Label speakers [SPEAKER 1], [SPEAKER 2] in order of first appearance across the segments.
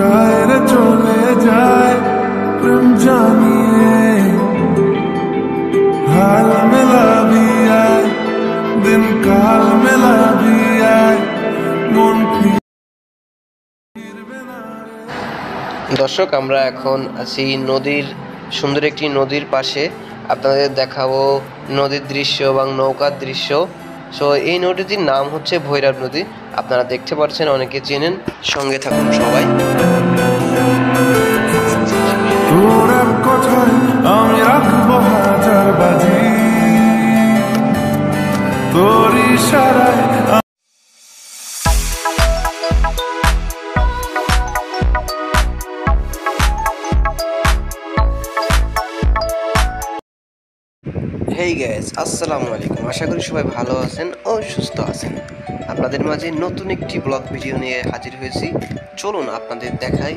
[SPEAKER 1] কোথায় চলে যায় প্রেম জানিয়ে हाल मिला भी आए दिन काल मिला भी आए मन
[SPEAKER 2] দর্শক আমরা এখন আছি নদীর সুন্দর একটি নদীর পাশে আপনাদের দেখাবো নদীর দৃশ্য এবং নৌকার দৃশ্য। সো এই নদীটির নাম হচ্ছে ভৈরব নদী। আপনারা দেখতে পাচ্ছেন, অনেকে চেনেন। সঙ্গে থাকুন সবাই।
[SPEAKER 1] তোর কথায় আমি রাখবো হাজার বাজি তোর ইশারায়।
[SPEAKER 2] হেই গাইস, আসসালামু আলাইকুম। আশা করি সবাই ভালো আছেন ও সুস্থ আছেন। আপনাদের মাঝে নতুন একটি ব্লগ ভিডিও নিয়ে হাজির হয়েছি। চলুন আপনাদের দেখাই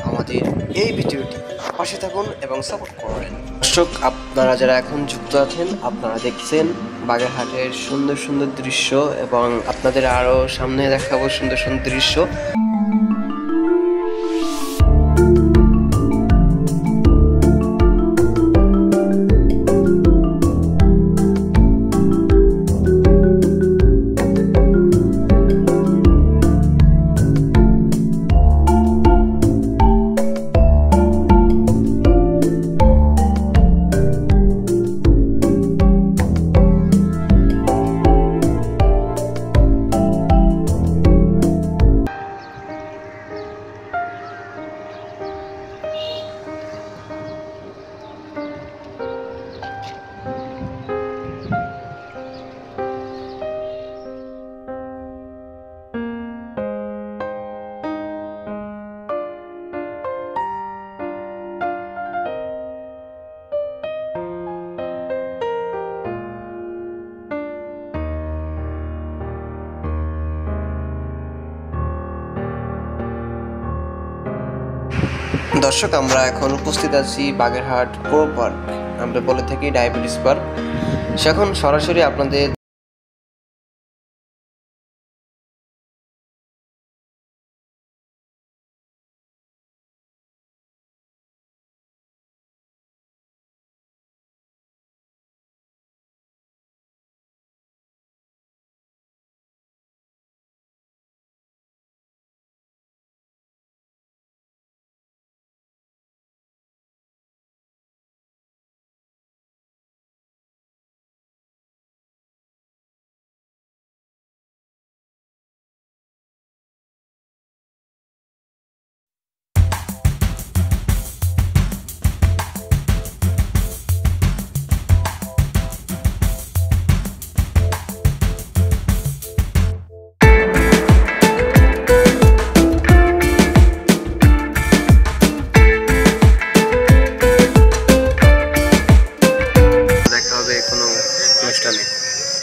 [SPEAKER 2] আমাদের এই ভিডিওটি। পাশে থাকুন এবং সাপোর্ট করবেন। দর্শক, আপনারা যারা এখন যুক্ত আছেন, আপনারা দেখছেন বাগেরহাটের সুন্দর সুন্দর দৃশ্য এবং আপনাদের আরও সামনে দেখাবো সুন্দর সুন্দর দৃশ্য। দর্শক, আমরা এখন উপস্থিত আছি বাগেরহাট প্রো পার্ক, আমরা বলে থাকি ডায়াবেটিস পার্ক। এখন সরাসরি আপনাদের